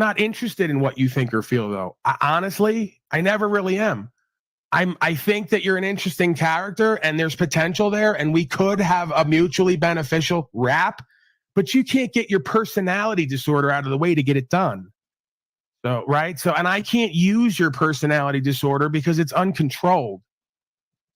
Not interested in what you think or feel, though. Honestly, I never really am. I think that you're an interesting character and there's potential there, and we could have a mutually beneficial rap, but you can't get your personality disorder out of the way to get it done. So, right? So, and I can't use your personality disorder because it's uncontrolled.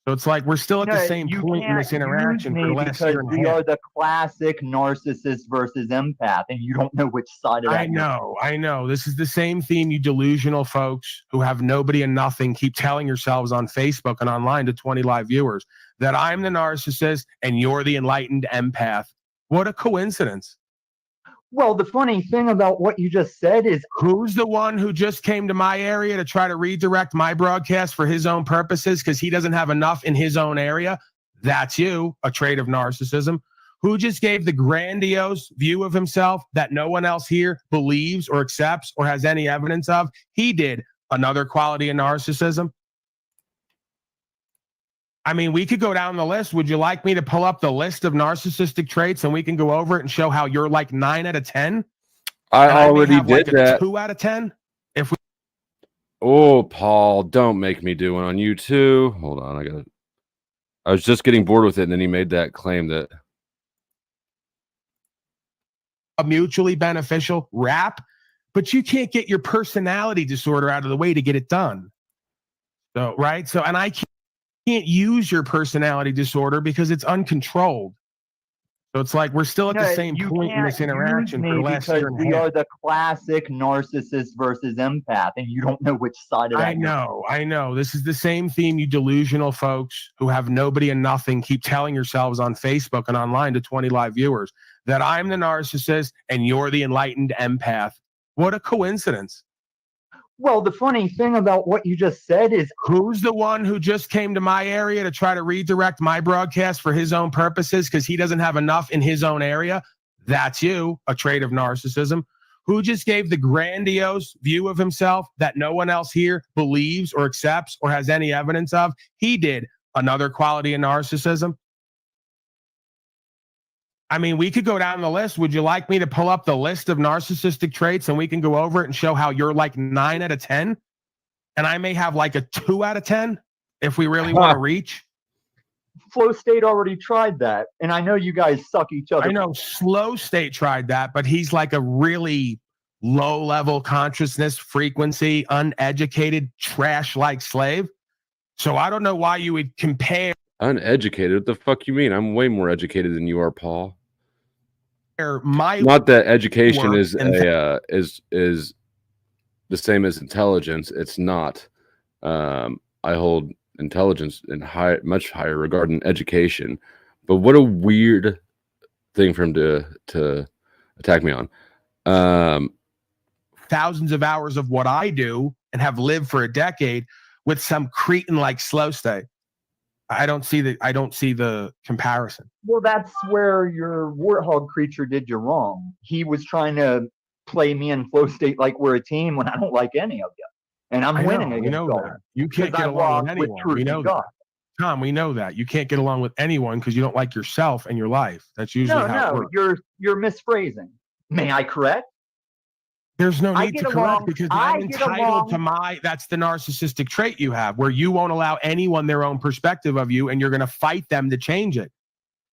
So it's like we're still at the same point in this interaction for the last year and a half. We are the classic narcissist versus empath, and you don't know which side of that. I know. This is the same theme you delusional folks who have nobody and nothing keep telling yourselves on Facebook and online to 20 live viewers that I'm the narcissist and you're the enlightened empath. What a coincidence. Well, the funny thing about what you just said is, who's the one who just came to my area to try to redirect my broadcast for his own purposes because he doesn't have enough in his own area? That's you, a trait of narcissism. Who just gave the grandiose view of himself that no one else here believes or accepts or has any evidence of? He did. Another quality of narcissism. I mean, we could go down the list. Would you like me to pull up the list of narcissistic traits and we can go over it and show how you're like 9 out of 10? I already did that. 2 out of 10? If we. Oh, Paul, don't make me do one on you too. Hold on, I was just getting bored with it, and then he made that claim that a mutually beneficial rap, but you can't get your personality disorder out of the way to get it done. So, right? So, and I can't use your personality disorder because it's uncontrolled. So it's like we're still at the same point in this interaction for the last year and a half. We are the classic narcissist versus empath, and you don't know which side of that. I know. This is the same theme you delusional folks who have nobody and nothing keep telling yourselves on Facebook and online to 20 live viewers that I'm the narcissist and you're the enlightened empath. What a coincidence. Well, the funny thing about what you just said is, who's the one who just came to my area to try to redirect my broadcast for his own purposes because he doesn't have enough in his own area? That's you, a trait of narcissism. Who just gave the grandiose view of himself that no one else here believes or accepts or has any evidence of? He did. Another quality of narcissism. I mean, we could go down the list. Would you like me to pull up the list of narcissistic traits and we can go over it and show how you're like 9 out of 10? And I may have like a 2 out of 10 if we really want to reach. Flow State already tried that. And I know you guys suck each other. I know Slow State tried that, but he's like a really low level consciousness frequency, uneducated, trash like slave. So I don't know why you would compare. Uneducated? What the fuck you mean? I'm way more educated than you are, Paul. Not that education is the same as intelligence. It's not. I hold intelligence in much higher regard than education. But what a weird thing for him to attack me on. Thousands of hours of what I do and have lived for a decade with some cretin like Slow State. I don't see the comparison. Well, that's where your warthog creature did you wrong. He was trying to play me in Flow State like we're a team when I don't like any of you. And I'm winning against that. You can't get along with anyone. We know that. Tom, we know that. You can't get along with anyone because you don't like yourself and your life. That's usually how it works. You're misphrasing. May I correct? There's no need to correct because I'm entitled to that's the narcissistic trait you have where you won't allow anyone their own perspective of you and you're going to fight them to change it.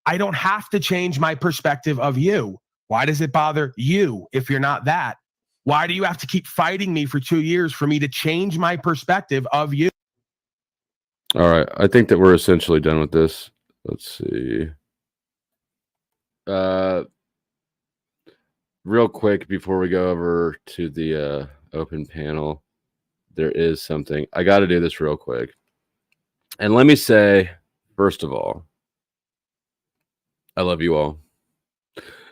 I don't have to change my perspective of you. Why does it bother you if you're not that? Why do you have to keep fighting me for 2 years for me to change my perspective of you? All right. I think that we're essentially done with this. Let's see. Real quick before we go over to the open panel, there is something. I got to do this real quick. And let me say, first of all, I love you all.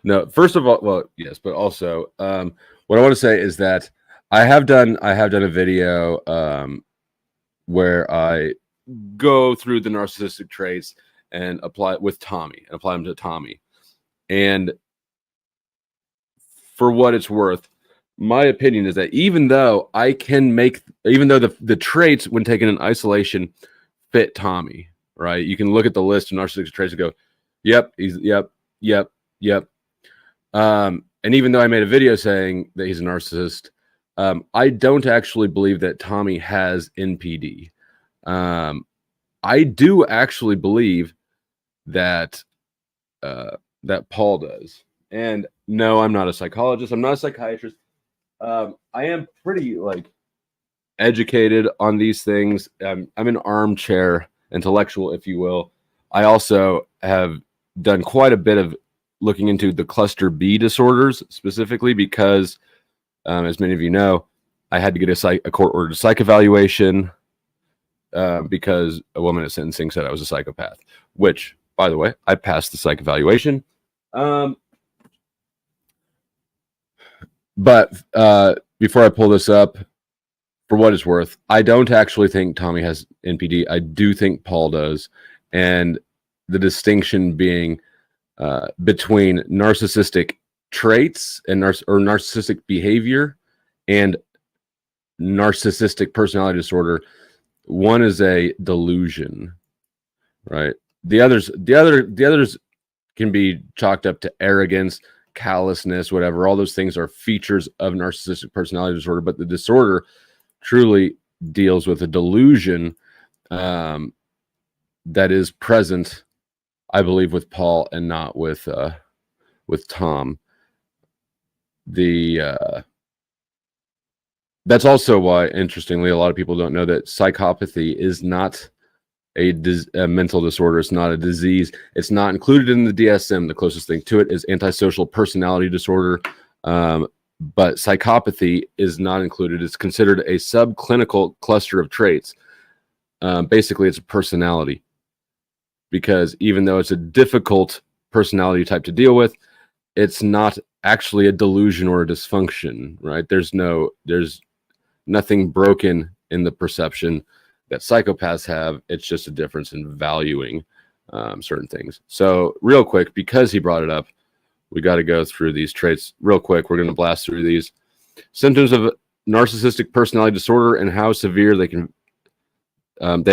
No, first of all, well, yes, but also what I want to say is that I have done a video where I go through the narcissistic traits and apply it with Tommy and apply them to Tommy. And for what it's worth, my opinion is that even though the traits when taken in isolation fit Tommy, right? You can look at the list of narcissistic traits and go, yep. And even though I made a video saying that he's a narcissist, I don't actually believe that Tommy has NPD. I do actually believe that that Paul does. And no, I'm not a psychologist. I'm not a psychiatrist. I am pretty educated on these things. I'm an armchair intellectual, if you will. I also have done quite a bit of looking into the cluster B disorders specifically because, as many of you know, I had to get a court-ordered psych evaluation because a woman at sentencing said I was a psychopath, which, by the way, I passed the psych evaluation. But before I pull this up, for what it's worth, I don't actually think Tommy has NPD. I do think Paul does. And the distinction being between narcissistic traits and narcissistic behavior and narcissistic personality disorder. One is a delusion, right? The others can be chalked up to arrogance, callousness, whatever. All those things are features of narcissistic personality disorder, but the disorder truly deals with a delusion that is present, I believe, with Paul and not with Tom. That's also why, interestingly, a lot of people don't know that psychopathy is not a mental disorder. It's not a disease. It's not included in the DSM. The closest thing to it is antisocial personality disorder. But psychopathy is not included. It's considered a subclinical cluster of traits. Basically, it's a personality. Because even though it's a difficult personality type to deal with, it's not actually a delusion or a dysfunction, right? There's nothing broken in the perception that psychopaths have. It's just a difference in valuing certain things. So real quick, because he brought it up, we got to go through these traits real quick. We're going to blast through these. Symptoms of narcissistic personality disorder and how severe they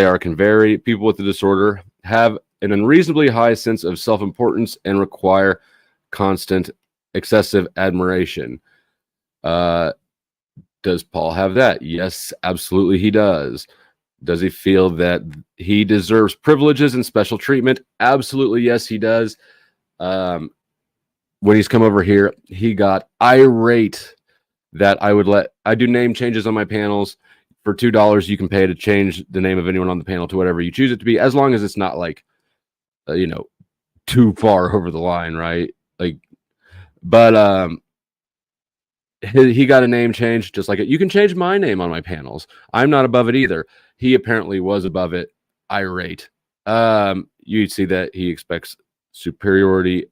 are can vary. People with the disorder have an unreasonably high sense of self-importance and require constant excessive admiration. Does Paul have that? Yes, absolutely he does. Does he feel that he deserves privileges and special treatment? Absolutely, yes, he does. When he's come over here, he got irate that I do name changes on my panels. For $2, you can pay to change the name of anyone on the panel to whatever you choose it to be, as long as it's not too far over the line, right? But he got a name change just like it. You can change my name on my panels. I'm not above it either. He apparently was above it, irate. You'd see that he expects privileges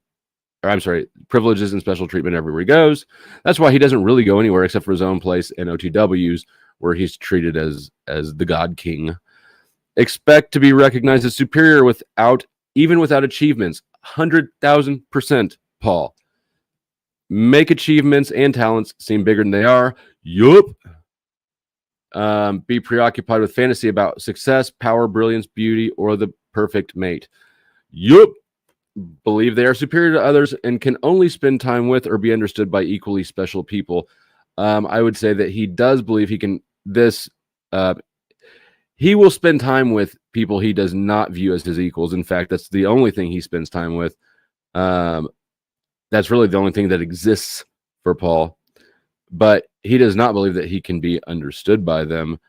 and special treatment everywhere he goes. That's why he doesn't really go anywhere except for his own place in OTWs, where he's treated as the God King. Expect to be recognized as superior even without achievements. 100,000%, Paul. Make achievements and talents seem bigger than they are. Yup. Be preoccupied with fantasy about success, power, brilliance, beauty, or the perfect mate. Yup. Believe they are superior to others and can only spend time with or be understood by equally special people. I would say that he does believe he can. He will spend time with people he does not view as his equals. In fact, that's the only thing he spends time with. That's really the only thing that exists for Paul. But he does not believe that he can be understood by them,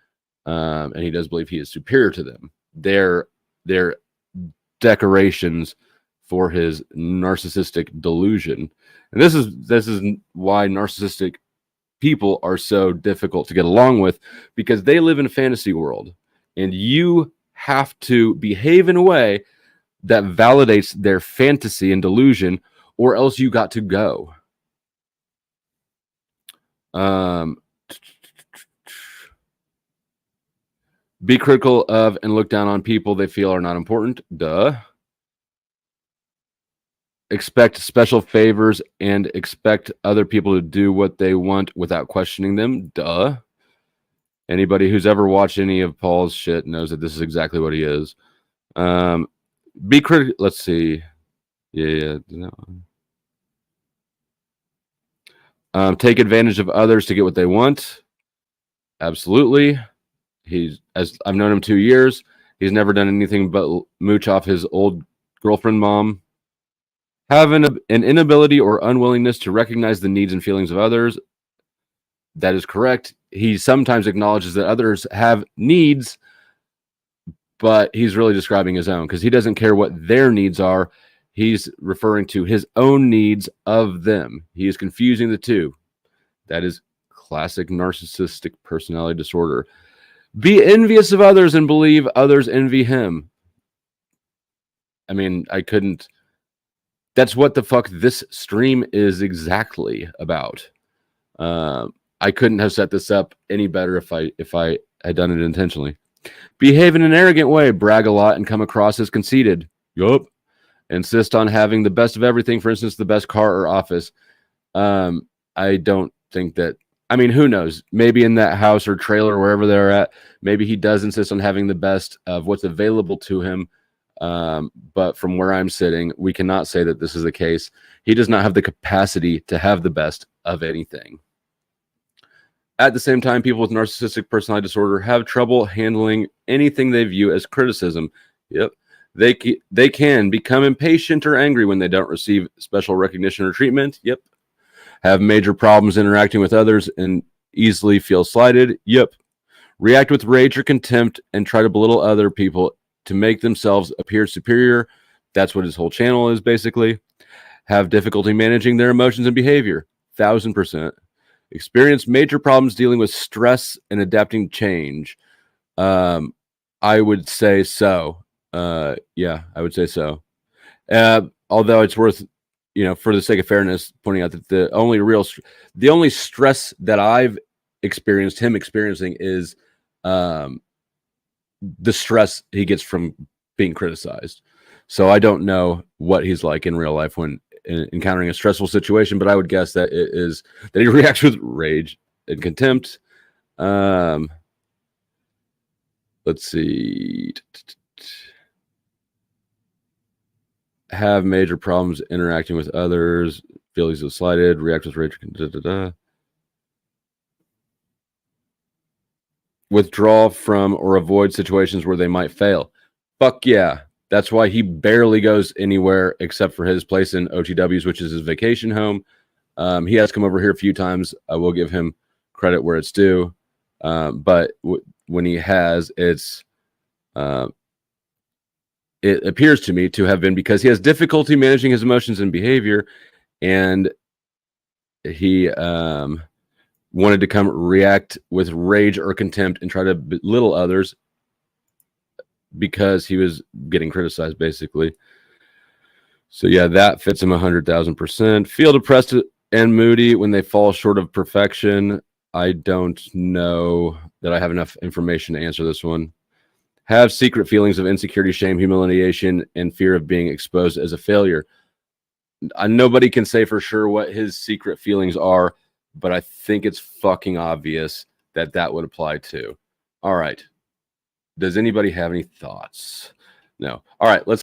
and he does believe he is superior to them. They're decorations for his narcissistic delusion, and this is why narcissistic people are so difficult to get along with, because they live in a fantasy world, and you have to behave in a way that validates their fantasy and delusion, or else you got to go. Be critical of and look down on people they feel are not important. Duh. Expect special favors and expect other people to do what they want without questioning them. Duh. Anybody who's ever watched any of Paul's shit knows that this is exactly what he is. Be critical. Let's see. Yeah. Take advantage of others to get what they want. Absolutely. As I've known him 2 years, he's never done anything but mooch off his old girlfriend mom. Have an inability or unwillingness to recognize the needs and feelings of others. That is correct. He sometimes acknowledges that others have needs, but he's really describing his own because he doesn't care what their needs are. He's referring to his own needs of them. He is confusing the two. That is classic narcissistic personality disorder. Be envious of others and believe others envy him. I mean, I couldn't. That's what the fuck this stream is exactly about. I couldn't have set this up any better if I had done it intentionally. Behave in an arrogant way, brag a lot, and come across as conceited. Yup. Insist on having the best of everything, for instance, the best car or office. I don't think that. I mean, who knows? Maybe in that house or trailer, wherever they're at, maybe he does insist on having the best of what's available to him. But from where I'm sitting, we cannot say that this is the case. He does not have the capacity to have the best of anything. At the same time, people with narcissistic personality disorder have trouble handling anything they view as criticism. Yep. They can become impatient or angry when they don't receive special recognition or treatment. Yep. Have major problems interacting with others and easily feel slighted. Yep. React with rage or contempt and try to belittle other people to make themselves appear superior. That's what his whole channel is, basically. Have difficulty managing their emotions and behavior. 1000%. Experience major problems dealing with stress and adapting change. I would say so. Yeah, I would say so. Although it's worth, for the sake of fairness, pointing out that the only stress that I've experienced him experiencing is the stress he gets from being criticized. So I don't know what he's like in real life when encountering a stressful situation, but I would guess that it is that he reacts with rage and contempt. Let's see. Have major problems interacting with others, feel easily slighted, react with rage. Withdraw from or avoid situations where they might fail. Fuck yeah. That's why he barely goes anywhere except for his place in OTWs, which is his vacation home. He has come over here a few times. I will give him credit where it's due. But when he has, it appears to me to have been because he has difficulty managing his emotions and behavior, and he wanted to come react with rage or contempt and try to belittle others because he was getting criticized, basically. So yeah, that fits him 100,000%. Feel depressed and moody when they fall short of perfection. I don't know that I have enough information to answer this one. Have secret feelings of insecurity, shame, humiliation, and fear of being exposed as a failure. Nobody can say for sure what his secret feelings are, but I think it's fucking obvious that that would apply too. All right. Does anybody have any thoughts? No. All right. Let's